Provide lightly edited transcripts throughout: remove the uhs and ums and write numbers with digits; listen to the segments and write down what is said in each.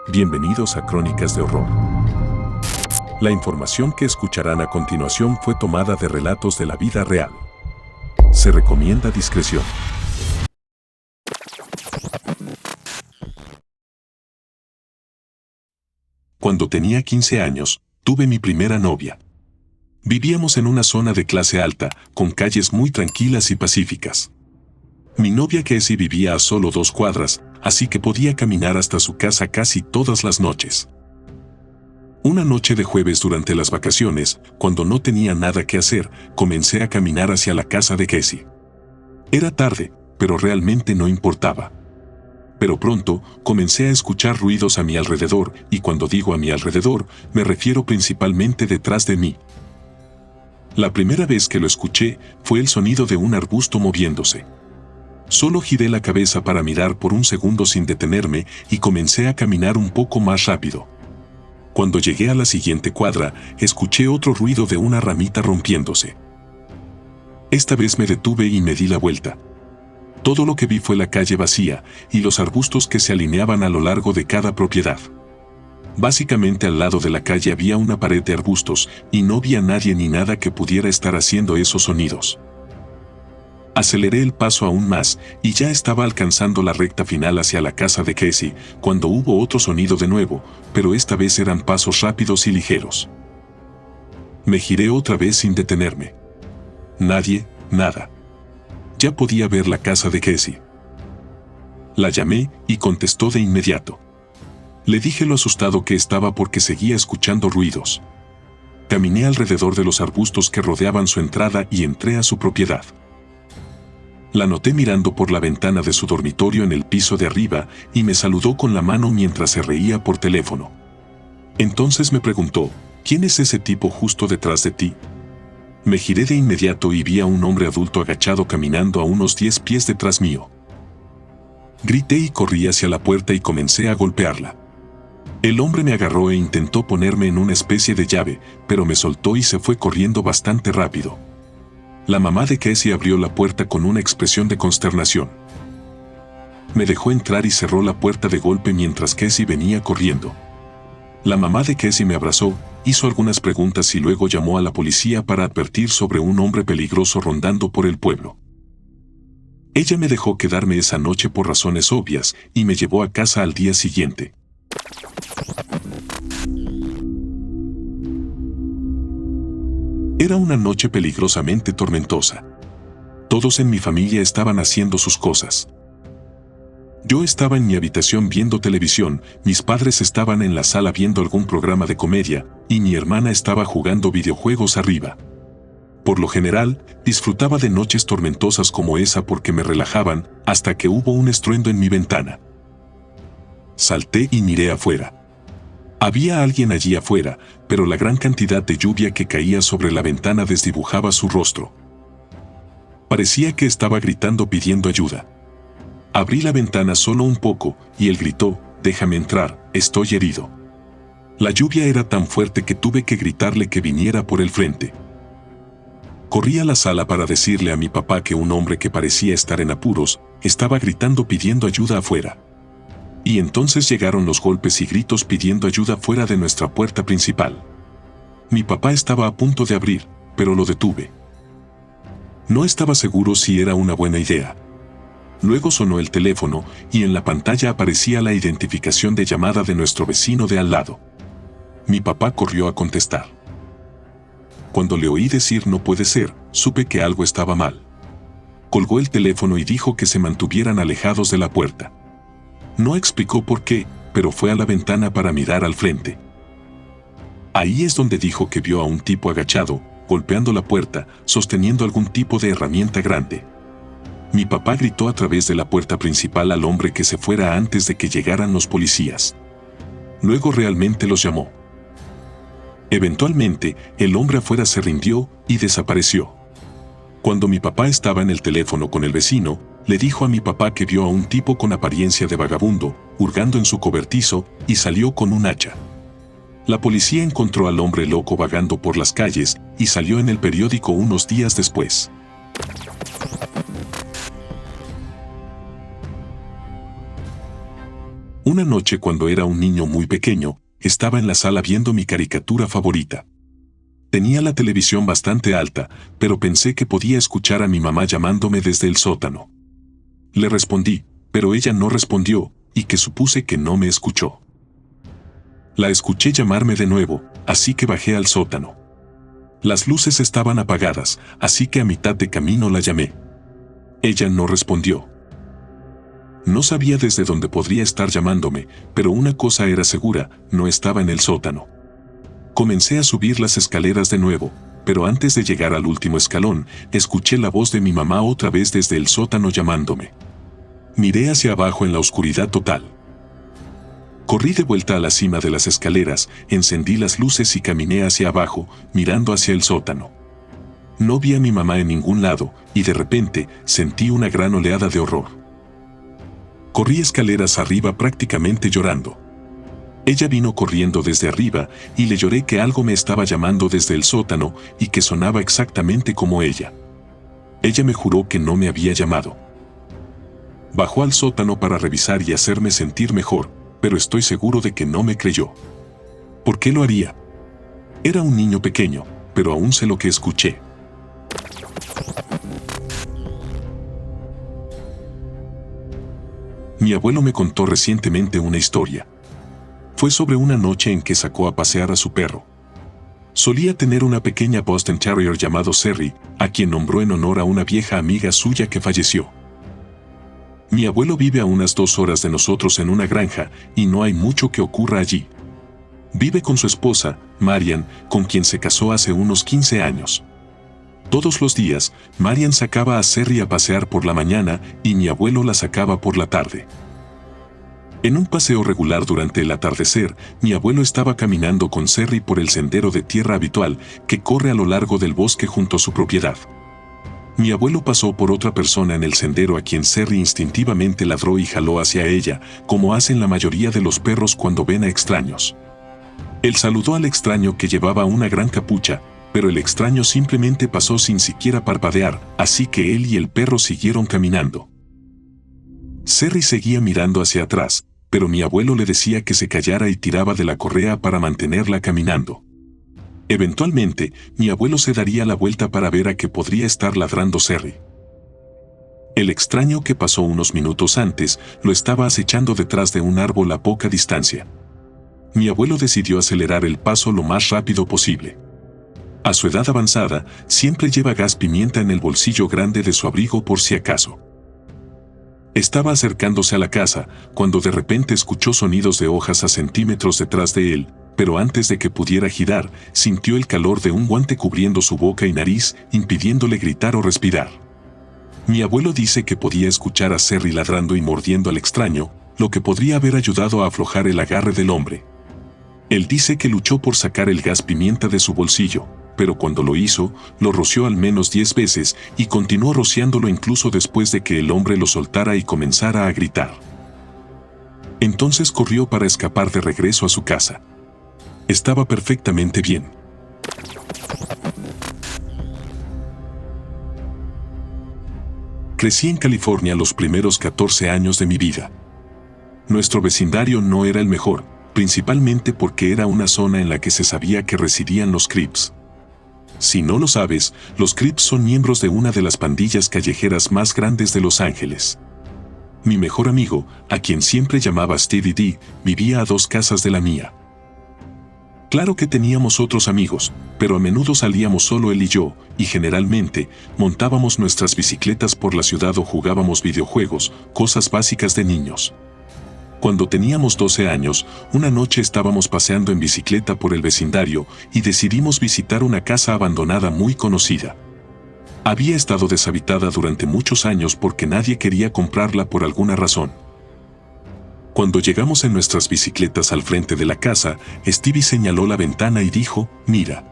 Bienvenidos a Crónicas de Horror. La información que escucharán a continuación fue tomada de relatos de la vida real. Se recomienda discreción. Cuando tenía 15 años, tuve mi primera novia. Vivíamos en una zona de clase alta, con calles muy tranquilas y pacíficas. Mi novia Casey vivía a solo 2 cuadras, así que podía caminar hasta su casa casi todas las noches. Una noche de jueves durante las vacaciones, cuando no tenía nada que hacer, comencé a caminar hacia la casa de Casey. Era tarde, pero realmente no importaba. Pero pronto, comencé a escuchar ruidos a mi alrededor, y cuando digo a mi alrededor, me refiero principalmente detrás de mí. La primera vez que lo escuché, fue el sonido de un arbusto moviéndose. Solo giré la cabeza para mirar por un segundo sin detenerme y comencé a caminar un poco más rápido. Cuando llegué a la siguiente cuadra, escuché otro ruido de una ramita rompiéndose. Esta vez me detuve y me di la vuelta. Todo lo que vi fue la calle vacía y los arbustos que se alineaban a lo largo de cada propiedad. Básicamente al lado de la calle había una pared de arbustos y no vi a nadie ni nada que pudiera estar haciendo esos sonidos. Aceleré el paso aún más y ya estaba alcanzando la recta final hacia la casa de Casey cuando hubo otro sonido de nuevo, pero esta vez eran pasos rápidos y ligeros. Me giré otra vez sin detenerme. Nadie, nada. Ya podía ver la casa de Casey. La llamé y contestó de inmediato. Le dije lo asustado que estaba porque seguía escuchando ruidos. Caminé alrededor de los arbustos que rodeaban su entrada y entré a su propiedad. La noté mirando por la ventana de su dormitorio en el piso de arriba y me saludó con la mano mientras se reía por teléfono. Entonces me preguntó, ¿quién es ese tipo justo detrás de ti? Me giré de inmediato y vi a un hombre adulto agachado caminando a unos 10 pies detrás mío. Grité y corrí hacia la puerta y comencé a golpearla. El hombre me agarró e intentó ponerme en una especie de llave, pero me soltó y se fue corriendo bastante rápido. La mamá de Casey abrió la puerta con una expresión de consternación. Me dejó entrar y cerró la puerta de golpe mientras Casey venía corriendo. La mamá de Casey me abrazó, hizo algunas preguntas y luego llamó a la policía para advertir sobre un hombre peligroso rondando por el pueblo. Ella me dejó quedarme esa noche por razones obvias y me llevó a casa al día siguiente. Era una noche peligrosamente tormentosa. Todos en mi familia estaban haciendo sus cosas. Yo estaba en mi habitación viendo televisión, mis padres estaban en la sala viendo algún programa de comedia, y mi hermana estaba jugando videojuegos arriba. Por lo general, disfrutaba de noches tormentosas como esa porque me relajaban, hasta que hubo un estruendo en mi ventana. Salté y miré afuera. Había alguien allí afuera, pero la gran cantidad de lluvia que caía sobre la ventana desdibujaba su rostro. Parecía que estaba gritando pidiendo ayuda. Abrí la ventana solo un poco, y él gritó, «Déjame entrar, estoy herido». La lluvia era tan fuerte que tuve que gritarle que viniera por el frente. Corrí a la sala para decirle a mi papá que un hombre que parecía estar en apuros, estaba gritando pidiendo ayuda afuera. Y entonces llegaron los golpes y gritos pidiendo ayuda fuera de nuestra puerta principal. Mi papá estaba a punto de abrir, pero lo detuve. No estaba seguro si era una buena idea. Luego sonó el teléfono y en la pantalla aparecía la identificación de llamada de nuestro vecino de al lado. Mi papá corrió a contestar. Cuando le oí decir no puede ser, supe que algo estaba mal. Colgó el teléfono y dijo que se mantuvieran alejados de la puerta. No explicó por qué, pero fue a la ventana para mirar al frente. Ahí es donde dijo que vio a un tipo agachado, golpeando la puerta, sosteniendo algún tipo de herramienta grande. Mi papá gritó a través de la puerta principal al hombre que se fuera antes de que llegaran los policías. Luego realmente los llamó. Eventualmente, el hombre afuera se rindió y desapareció. Cuando mi papá estaba en el teléfono con el vecino, le dijo a mi papá que vio a un tipo con apariencia de vagabundo, hurgando en su cobertizo, y salió con un hacha. La policía encontró al hombre loco vagando por las calles y salió en el periódico unos días después. Una noche cuando era un niño muy pequeño, estaba en la sala viendo mi caricatura favorita. Tenía la televisión bastante alta, pero pensé que podía escuchar a mi mamá llamándome desde el sótano. Le respondí, pero ella no respondió, y que supuse que no me escuchó. La escuché llamarme de nuevo, así que bajé al sótano. Las luces estaban apagadas, así que a mitad de camino la llamé. Ella no respondió. No sabía desde dónde podría estar llamándome, pero una cosa era segura, no estaba en el sótano. Comencé a subir las escaleras de nuevo, pero antes de llegar al último escalón, escuché la voz de mi mamá otra vez desde el sótano llamándome. Miré hacia abajo en la oscuridad total. Corrí de vuelta a la cima de las escaleras, encendí las luces y caminé hacia abajo, mirando hacia el sótano. No vi a mi mamá en ningún lado, y de repente sentí una gran oleada de horror. Corrí escaleras arriba prácticamente llorando. Ella vino corriendo desde arriba y le lloré que algo me estaba llamando desde el sótano y que sonaba exactamente como ella. Ella me juró que no me había llamado. Bajó al sótano para revisar y hacerme sentir mejor, pero estoy seguro de que no me creyó. ¿Por qué lo haría? Era un niño pequeño, pero aún sé lo que escuché. Mi abuelo me contó recientemente una historia. Fue sobre una noche en que sacó a pasear a su perro. Solía tener una pequeña Boston Terrier llamado Serry, a quien nombró en honor a una vieja amiga suya que falleció. Mi abuelo vive a unas 2 horas de nosotros en una granja, y no hay mucho que ocurra allí. Vive con su esposa, Marian, con quien se casó hace unos 15 años. Todos los días, Marian sacaba a Serry a pasear por la mañana y mi abuelo la sacaba por la tarde. En un paseo regular durante el atardecer, mi abuelo estaba caminando con Serry por el sendero de tierra habitual que corre a lo largo del bosque junto a su propiedad. Mi abuelo pasó por otra persona en el sendero a quien Serry instintivamente ladró y jaló hacia ella, como hacen la mayoría de los perros cuando ven a extraños. Él saludó al extraño que llevaba una gran capucha, pero el extraño simplemente pasó sin siquiera parpadear, así que él y el perro siguieron caminando. Serry seguía mirando hacia atrás, pero mi abuelo le decía que se callara y tiraba de la correa para mantenerla caminando. Eventualmente, mi abuelo se daría la vuelta para ver a qué podría estar ladrando Serry. El extraño que pasó unos minutos antes lo estaba acechando detrás de un árbol a poca distancia. Mi abuelo decidió acelerar el paso lo más rápido posible. A su edad avanzada, siempre lleva gas pimienta en el bolsillo grande de su abrigo por si acaso. Estaba acercándose a la casa, cuando de repente escuchó sonidos de hojas a centímetros detrás de él, pero antes de que pudiera girar, sintió el calor de un guante cubriendo su boca y nariz, impidiéndole gritar o respirar. Mi abuelo dice que podía escuchar a Serry ladrando y mordiendo al extraño, lo que podría haber ayudado a aflojar el agarre del hombre. Él dice que luchó por sacar el gas pimienta de su bolsillo, pero cuando lo hizo, lo roció al menos 10 veces y continuó rociándolo incluso después de que el hombre lo soltara y comenzara a gritar. Entonces corrió para escapar de regreso a su casa. Estaba perfectamente bien. Crecí en California los primeros 14 años de mi vida. Nuestro vecindario no era el mejor, principalmente porque era una zona en la que se sabía que residían los Crips. Si no lo sabes, los Crips son miembros de una de las pandillas callejeras más grandes de Los Ángeles. Mi mejor amigo, a quien siempre llamaba Stevie D, vivía a 2 casas de la mía. Claro que teníamos otros amigos, pero a menudo salíamos solo él y yo, y generalmente, montábamos nuestras bicicletas por la ciudad o jugábamos videojuegos, cosas básicas de niños. Cuando teníamos 12 años, una noche estábamos paseando en bicicleta por el vecindario y decidimos visitar una casa abandonada muy conocida. Había estado deshabitada durante muchos años porque nadie quería comprarla por alguna razón. Cuando llegamos en nuestras bicicletas al frente de la casa, Stevie señaló la ventana y dijo, «Mira».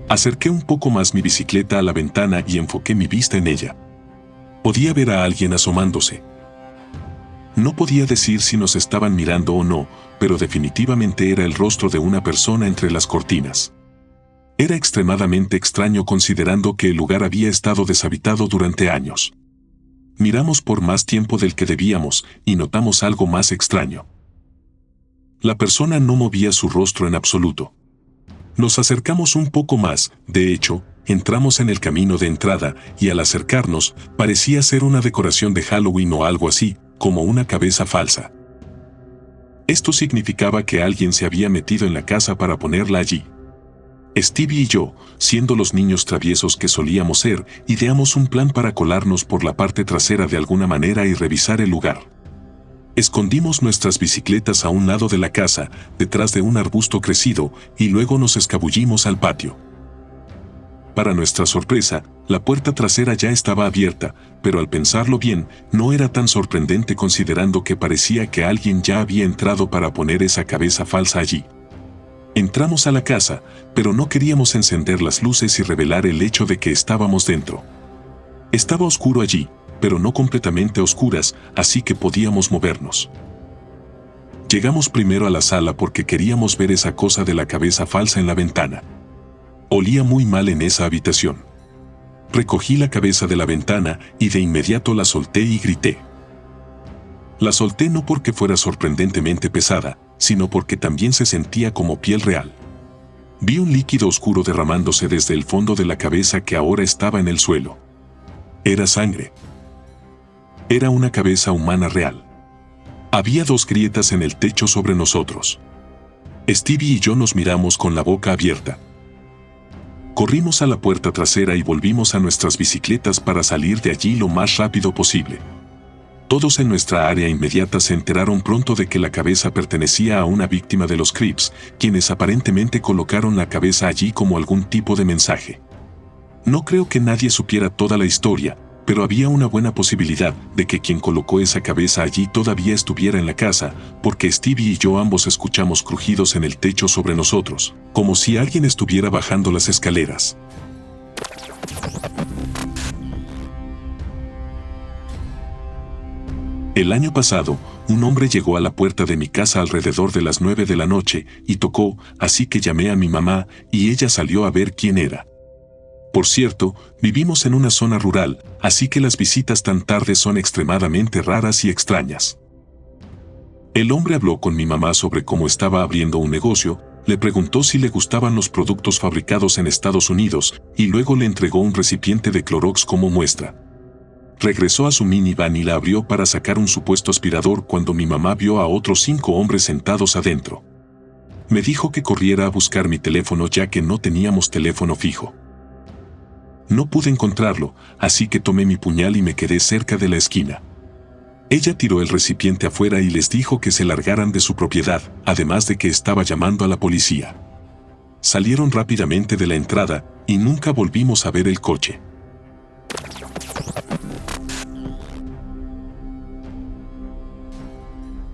Acerqué un poco más mi bicicleta a la ventana y enfoqué mi vista en ella. Podía ver a alguien asomándose. No podía decir si nos estaban mirando o no, pero definitivamente era el rostro de una persona entre las cortinas. Era extremadamente extraño considerando que el lugar había estado deshabitado durante años. Miramos por más tiempo del que debíamos y notamos algo más extraño. La persona no movía su rostro en absoluto. Nos acercamos un poco más, de hecho, entramos en el camino de entrada y al acercarnos parecía ser una decoración de Halloween o algo así, como una cabeza falsa. Esto significaba que alguien se había metido en la casa para ponerla allí. Stevie y yo, siendo los niños traviesos que solíamos ser, ideamos un plan para colarnos por la parte trasera de alguna manera y revisar el lugar. Escondimos nuestras bicicletas a un lado de la casa, detrás de un arbusto crecido, y luego nos escabullimos al patio. Para nuestra sorpresa, la puerta trasera ya estaba abierta, pero al pensarlo bien, no era tan sorprendente considerando que parecía que alguien ya había entrado para poner esa cabeza falsa allí. Entramos a la casa, pero no queríamos encender las luces y revelar el hecho de que estábamos dentro. Estaba oscuro allí, pero no completamente oscuras, así que podíamos movernos. Llegamos primero a la sala porque queríamos ver esa cosa de la cabeza falsa en la ventana. Olía muy mal en esa habitación. Recogí la cabeza de la ventana y de inmediato la solté y grité. La solté no porque fuera sorprendentemente pesada, sino porque también se sentía como piel real. Vi un líquido oscuro derramándose desde el fondo de la cabeza que ahora estaba en el suelo. Era sangre. Era una cabeza humana real. Había 2 grietas en el techo sobre nosotros. Stevie y yo nos miramos con la boca abierta. Corrimos a la puerta trasera y volvimos a nuestras bicicletas para salir de allí lo más rápido posible. Todos en nuestra área inmediata se enteraron pronto de que la cabeza pertenecía a una víctima de los Crips, quienes aparentemente colocaron la cabeza allí como algún tipo de mensaje. No creo que nadie supiera toda la historia, pero había una buena posibilidad de que quien colocó esa cabeza allí todavía estuviera en la casa, porque Stevie y yo ambos escuchamos crujidos en el techo sobre nosotros, como si alguien estuviera bajando las escaleras. El año pasado, un hombre llegó a la puerta de mi casa alrededor de las 9 de la noche y tocó, así que llamé a mi mamá y ella salió a ver quién era. Por cierto, vivimos en una zona rural, así que las visitas tan tarde son extremadamente raras y extrañas. El hombre habló con mi mamá sobre cómo estaba abriendo un negocio, le preguntó si le gustaban los productos fabricados en Estados Unidos y luego le entregó un recipiente de Clorox como muestra. Regresó a su minivan y la abrió para sacar un supuesto aspirador cuando mi mamá vio a otros 5 hombres sentados adentro. Me dijo que corriera a buscar mi teléfono ya que no teníamos teléfono fijo. No pude encontrarlo, así que tomé mi puñal y me quedé cerca de la esquina. Ella tiró el recipiente afuera y les dijo que se largaran de su propiedad, además de que estaba llamando a la policía. Salieron rápidamente de la entrada y nunca volvimos a ver el coche.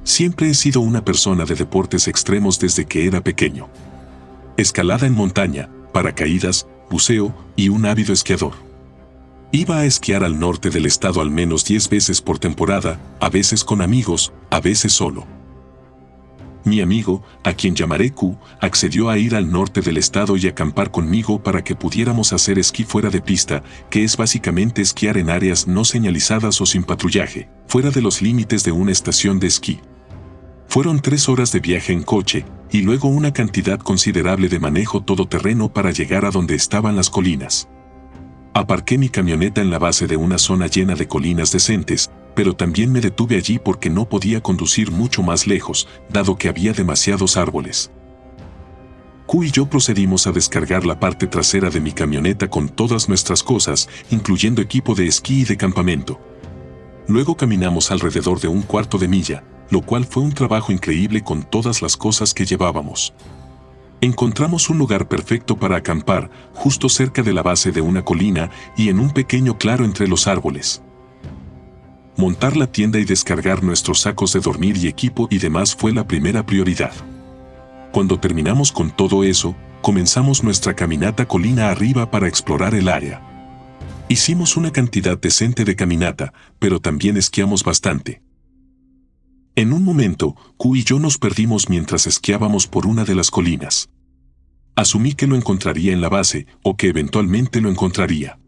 Siempre he sido una persona de deportes extremos desde que era pequeño. Escalada en montaña, paracaídas, buceo y un ávido esquiador. Iba a esquiar al norte del estado al menos 10 veces por temporada, a veces con amigos, a veces solo. Mi amigo, a quien llamaré Q, accedió a ir al norte del estado y acampar conmigo para que pudiéramos hacer esquí fuera de pista, que es básicamente esquiar en áreas no señalizadas o sin patrullaje, fuera de los límites de una estación de esquí. Fueron 3 horas de viaje en coche, y luego una cantidad considerable de manejo todoterreno para llegar a donde estaban las colinas. Aparqué mi camioneta en la base de una zona llena de colinas decentes, pero también me detuve allí porque no podía conducir mucho más lejos, dado que había demasiados árboles. Q y yo procedimos a descargar la parte trasera de mi camioneta con todas nuestras cosas, incluyendo equipo de esquí y de campamento. Luego caminamos alrededor de un cuarto de milla, lo cual fue un trabajo increíble con todas las cosas que llevábamos. Encontramos un lugar perfecto para acampar, justo cerca de la base de una colina y en un pequeño claro entre los árboles. Montar la tienda y descargar nuestros sacos de dormir y equipo y demás fue la primera prioridad. Cuando terminamos con todo eso, comenzamos nuestra caminata colina arriba para explorar el área. Hicimos una cantidad decente de caminata, pero también esquiamos bastante. En un momento, Q y yo nos perdimos mientras esquiábamos por una de las colinas. Asumí que lo encontraría en la base, o que eventualmente lo encontraría.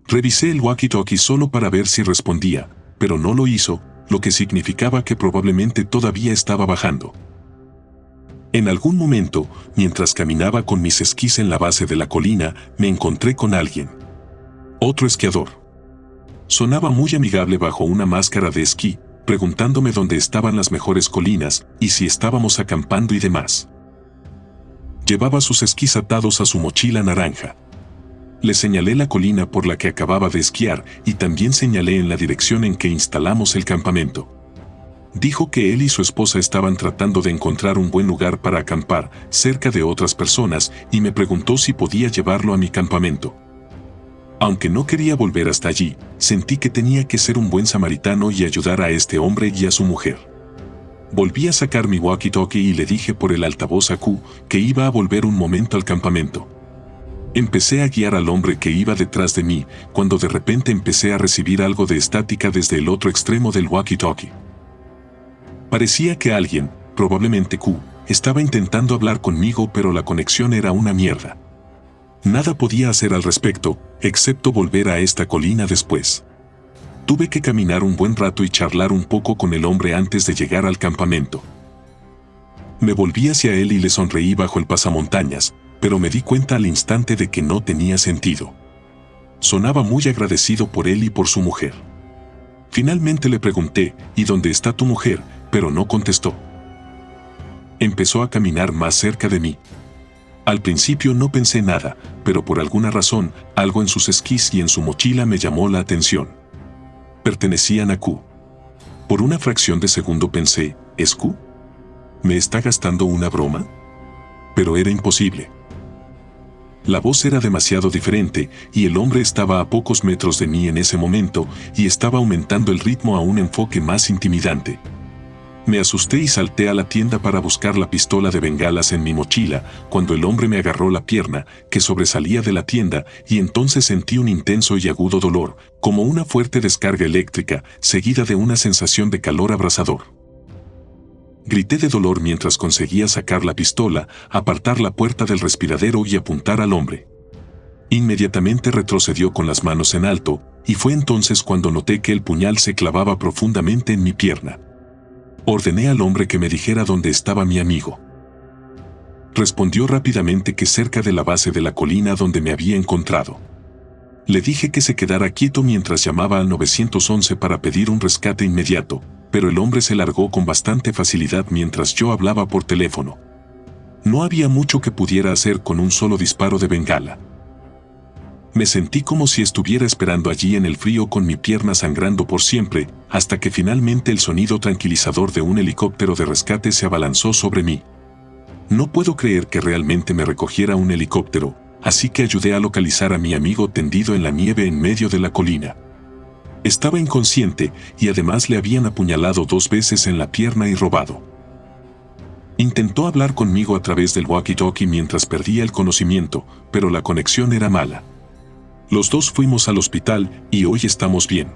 Revisé el walkie-talkie solo para ver si respondía, pero no lo hizo, lo que significaba que probablemente todavía estaba bajando. En algún momento, mientras caminaba con mis esquís en la base de la colina, me encontré con alguien. Otro esquiador. Sonaba muy amigable bajo una máscara de esquí, preguntándome dónde estaban las mejores colinas y si estábamos acampando y demás. Llevaba sus esquís atados a su mochila naranja. Le señalé la colina por la que acababa de esquiar y también señalé en la dirección en que instalamos el campamento. Dijo que él y su esposa estaban tratando de encontrar un buen lugar para acampar cerca de otras personas y me preguntó si podía llevarlo a mi campamento. Aunque no quería volver hasta allí, sentí que tenía que ser un buen samaritano y ayudar a este hombre y a su mujer. Volví a sacar mi walkie-talkie y le dije por el altavoz a Q que iba a volver un momento al campamento. Empecé a guiar al hombre que iba detrás de mí, cuando de repente empecé a recibir algo de estática desde el otro extremo del walkie-talkie. Parecía que alguien, probablemente Q, estaba intentando hablar conmigo, pero la conexión era una mierda. Nada podía hacer al respecto, excepto volver a esta colina después. Tuve que caminar un buen rato y charlar un poco con el hombre antes de llegar al campamento. Me volví hacia él y le sonreí bajo el pasamontañas, pero me di cuenta al instante de que no tenía sentido. Sonaba muy agradecido por él y por su mujer. Finalmente le pregunté, ¿y dónde está tu mujer?, pero no contestó. Empezó a caminar más cerca de mí. Al principio no pensé nada, pero por alguna razón, algo en sus esquís y en su mochila me llamó la atención. Pertenecían a Q. Por una fracción de segundo pensé, ¿es Q? ¿Me está gastando una broma? Pero era imposible. La voz era demasiado diferente y el hombre estaba a pocos metros de mí en ese momento y estaba aumentando el ritmo a un enfoque más intimidante. Me asusté y salté a la tienda para buscar la pistola de bengalas en mi mochila, cuando el hombre me agarró la pierna, que sobresalía de la tienda, y entonces sentí un intenso y agudo dolor, como una fuerte descarga eléctrica, seguida de una sensación de calor abrasador. Grité de dolor mientras conseguía sacar la pistola, apartar la puerta del respiradero y apuntar al hombre. Inmediatamente retrocedió con las manos en alto, y fue entonces cuando noté que el puñal se clavaba profundamente en mi pierna. Ordené al hombre que me dijera dónde estaba mi amigo. Respondió rápidamente que cerca de la base de la colina donde me había encontrado. Le dije que se quedara quieto mientras llamaba al 911 para pedir un rescate inmediato, pero el hombre se largó con bastante facilidad mientras yo hablaba por teléfono. No había mucho que pudiera hacer con un solo disparo de bengala. Me sentí como si estuviera esperando allí en el frío con mi pierna sangrando por siempre, hasta que finalmente el sonido tranquilizador de un helicóptero de rescate se abalanzó sobre mí. No puedo creer que realmente me recogiera un helicóptero, así que ayudé a localizar a mi amigo tendido en la nieve en medio de la colina. Estaba inconsciente y además le habían apuñalado 2 veces en la pierna y robado. Intentó hablar conmigo a través del walkie-talkie mientras perdía el conocimiento, pero la conexión era mala. Los dos fuimos al hospital y hoy estamos bien.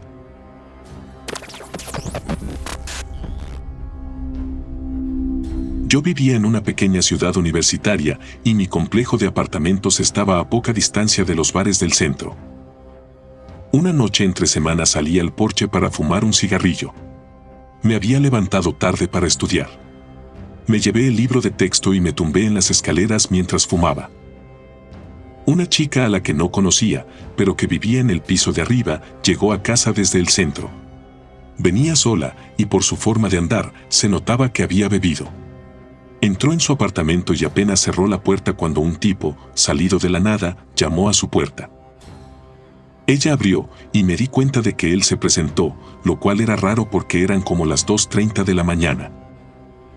Yo vivía en una pequeña ciudad universitaria y mi complejo de apartamentos estaba a poca distancia de los bares del centro. Una noche entre semana salí al porche para fumar un cigarrillo. Me había levantado tarde para estudiar. Me llevé el libro de texto y me tumbé en las escaleras mientras fumaba. Una chica a la que no conocía, pero que vivía en el piso de arriba, llegó a casa desde el centro. Venía sola y por su forma de andar se notaba que había bebido. Entró en su apartamento y apenas cerró la puerta cuando un tipo, salido de la nada, llamó a su puerta. Ella abrió y me di cuenta de que él se presentó, lo cual era raro porque eran como las 2:30 de la mañana.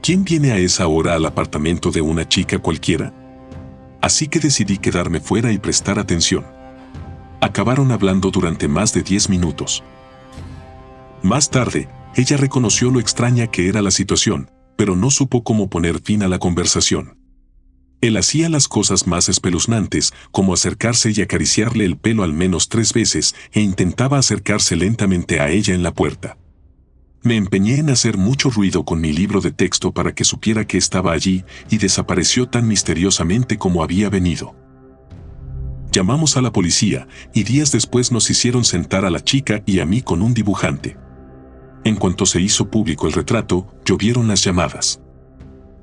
¿Quién viene a esa hora al apartamento de una chica cualquiera? Así que decidí quedarme fuera y prestar atención. Acabaron hablando durante más de 10 minutos. Más tarde, ella reconoció lo extraña que era la situación, pero no supo cómo poner fin a la conversación. Él hacía las cosas más espeluznantes, como acercarse y acariciarle el pelo al menos 3 veces, e intentaba acercarse lentamente a ella en la puerta. Me empeñé en hacer mucho ruido con mi libro de texto para que supiera que estaba allí, y desapareció tan misteriosamente como había venido. Llamamos a la policía, y días después nos hicieron sentar a la chica y a mí con un dibujante. En cuanto se hizo público el retrato, llovieron las llamadas.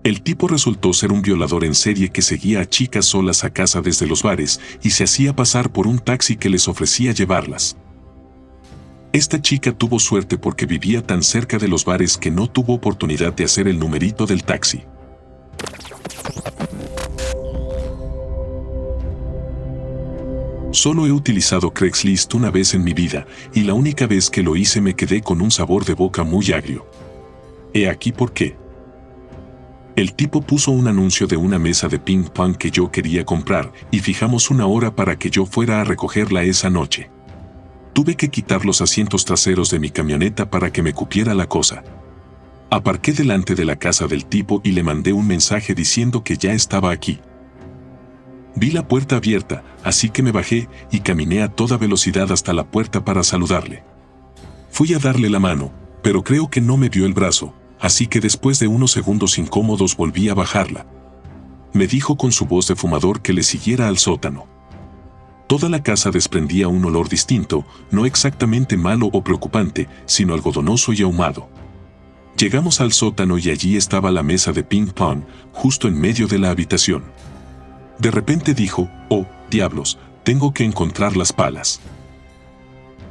El tipo resultó ser un violador en serie que seguía a chicas solas a casa desde los bares y se hacía pasar por un taxi que les ofrecía llevarlas. Esta chica tuvo suerte porque vivía tan cerca de los bares que no tuvo oportunidad de hacer el numerito del taxi. Solo he utilizado Craigslist una vez en mi vida, y la única vez que lo hice me quedé con un sabor de boca muy agrio. He aquí por qué. El tipo puso un anuncio de una mesa de ping pong que yo quería comprar, y fijamos una hora para que yo fuera a recogerla esa noche. Tuve que quitar los asientos traseros de mi camioneta para que me cupiera la cosa. Aparqué delante de la casa del tipo y le mandé un mensaje diciendo que ya estaba aquí. Vi la puerta abierta, así que me bajé y caminé a toda velocidad hasta la puerta para saludarle. Fui a darle la mano, pero creo que no me vio el brazo, así que después de unos segundos incómodos volví a bajarla. Me dijo con su voz de fumador que le siguiera al sótano. Toda la casa desprendía un olor distinto, no exactamente malo o preocupante, sino algodonoso y ahumado. Llegamos al sótano y allí estaba la mesa de ping pong, justo en medio de la habitación. De repente dijo, «Oh, diablos, tengo que encontrar las palas».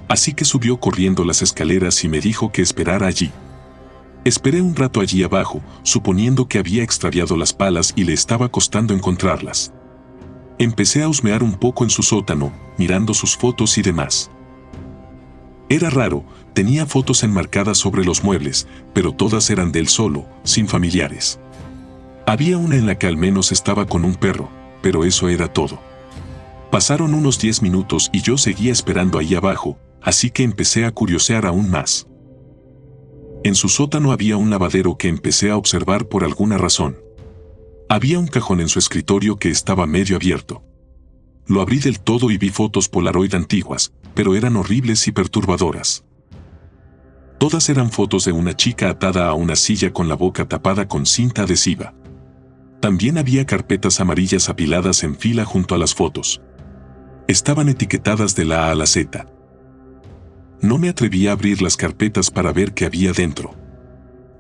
Así que subió corriendo las escaleras y me dijo que esperara allí. Esperé un rato allí abajo, suponiendo que había extraviado las palas y le estaba costando encontrarlas. Empecé a husmear un poco en su sótano, mirando sus fotos y demás. Era raro, tenía fotos enmarcadas sobre los muebles, pero todas eran de él solo, sin familiares. Había una en la que al menos estaba con un perro, pero eso era todo. Pasaron unos 10 minutos y yo seguía esperando ahí abajo, así que empecé a curiosear aún más. En su sótano había un lavadero que empecé a observar por alguna razón. Había un cajón en su escritorio que estaba medio abierto. Lo abrí del todo y vi fotos Polaroid antiguas, pero eran horribles y perturbadoras. Todas eran fotos de una chica atada a una silla con la boca tapada con cinta adhesiva. También había carpetas amarillas apiladas en fila junto a las fotos. Estaban etiquetadas de la A a la Z. No me atreví a abrir las carpetas para ver qué había dentro.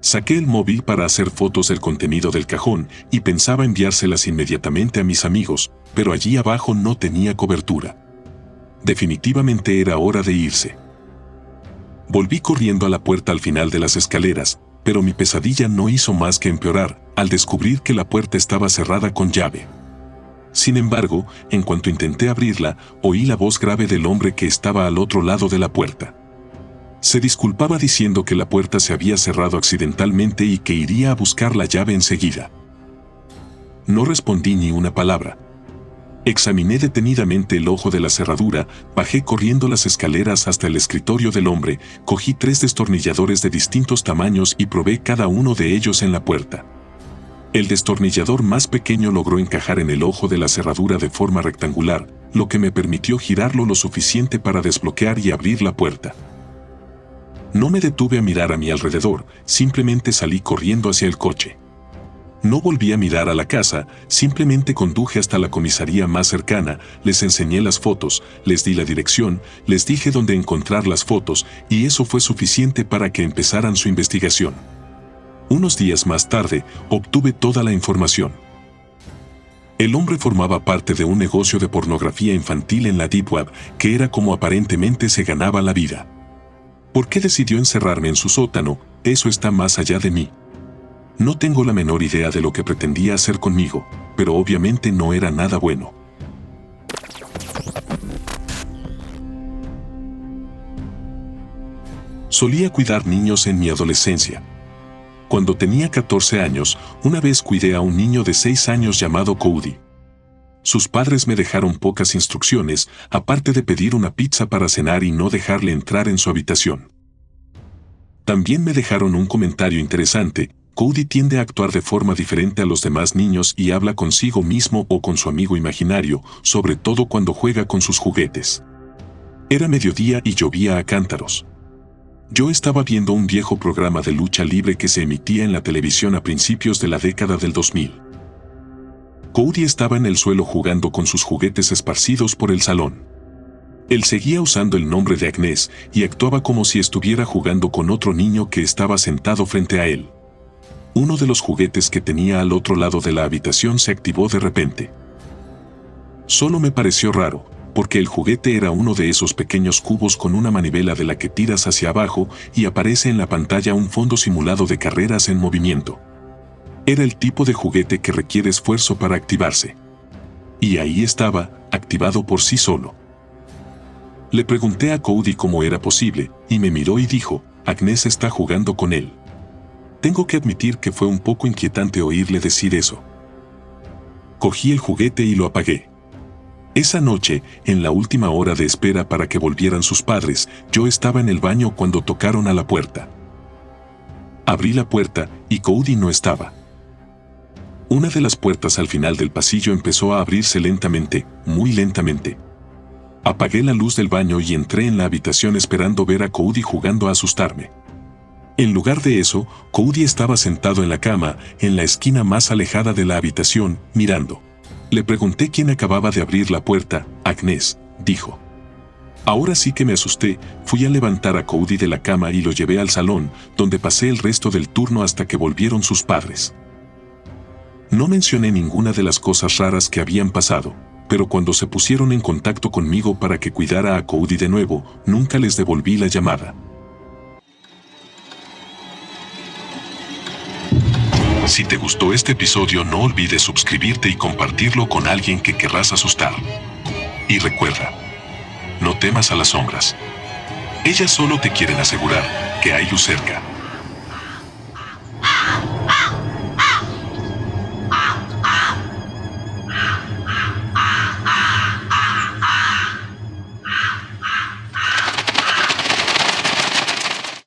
Saqué el móvil para hacer fotos del contenido del cajón y pensaba enviárselas inmediatamente a mis amigos, pero allí abajo no tenía cobertura. Definitivamente era hora de irse. Volví corriendo a la puerta al final de las escaleras, pero mi pesadilla no hizo más que empeorar al descubrir que la puerta estaba cerrada con llave. Sin embargo, en cuanto intenté abrirla, oí la voz grave del hombre que estaba al otro lado de la puerta. Se disculpaba diciendo que la puerta se había cerrado accidentalmente y que iría a buscar la llave enseguida. No respondí ni una palabra. Examiné detenidamente el ojo de la cerradura, bajé corriendo las escaleras hasta el escritorio del hombre, cogí 3 destornilladores de distintos tamaños y probé cada uno de ellos en la puerta. El destornillador más pequeño logró encajar en el ojo de la cerradura de forma rectangular, lo que me permitió girarlo lo suficiente para desbloquear y abrir la puerta. No me detuve a mirar a mi alrededor, simplemente salí corriendo hacia el coche. No volví a mirar a la casa, simplemente conduje hasta la comisaría más cercana, les enseñé las fotos, les di la dirección, les dije dónde encontrar las fotos, y eso fue suficiente para que empezaran su investigación. Unos días más tarde, obtuve toda la información. El hombre formaba parte de un negocio de pornografía infantil en la Deep Web, que era como aparentemente se ganaba la vida. ¿Por qué decidió encerrarme en su sótano? Eso está más allá de mí. No tengo la menor idea de lo que pretendía hacer conmigo, pero obviamente no era nada bueno. Solía cuidar niños en mi adolescencia. Cuando tenía 14 años, una vez cuidé a un niño de 6 años llamado Cody. Sus padres me dejaron pocas instrucciones, aparte de pedir una pizza para cenar y no dejarle entrar en su habitación. También me dejaron un comentario interesante: Cody tiende a actuar de forma diferente a los demás niños y habla consigo mismo o con su amigo imaginario, sobre todo cuando juega con sus juguetes. Era mediodía y llovía a cántaros. Yo estaba viendo un viejo programa de lucha libre que se emitía en la televisión a principios de la década del 2000. Cody estaba en el suelo jugando con sus juguetes esparcidos por el salón. Él seguía usando el nombre de Agnes y actuaba como si estuviera jugando con otro niño que estaba sentado frente a él. Uno de los juguetes que tenía al otro lado de la habitación se activó de repente. Solo me pareció raro, porque el juguete era uno de esos pequeños cubos con una manivela de la que tiras hacia abajo y aparece en la pantalla un fondo simulado de carreras en movimiento. Era el tipo de juguete que requiere esfuerzo para activarse. Y ahí estaba, activado por sí solo. Le pregunté a Cody cómo era posible, y me miró y dijo, Agnes está jugando con él. Tengo que admitir que fue un poco inquietante oírle decir eso. Cogí el juguete y lo apagué. Esa noche, en la última hora de espera para que volvieran sus padres, yo estaba en el baño cuando tocaron a la puerta. Abrí la puerta y Cody no estaba. Una de las puertas al final del pasillo empezó a abrirse lentamente, muy lentamente. Apagué la luz del baño y entré en la habitación esperando ver a Cody jugando a asustarme. En lugar de eso, Cody estaba sentado en la cama, en la esquina más alejada de la habitación, mirando. Le pregunté quién acababa de abrir la puerta. Agnes, dijo. Ahora sí que me asusté, fui a levantar a Cody de la cama y lo llevé al salón, donde pasé el resto del turno hasta que volvieron sus padres. No mencioné ninguna de las cosas raras que habían pasado, pero cuando se pusieron en contacto conmigo para que cuidara a Cody de nuevo, nunca les devolví la llamada. Si te gustó este episodio, no olvides suscribirte y compartirlo con alguien que querrás asustar. Y recuerda, no temas a las sombras. Ellas solo te quieren asegurar que hay luz cerca.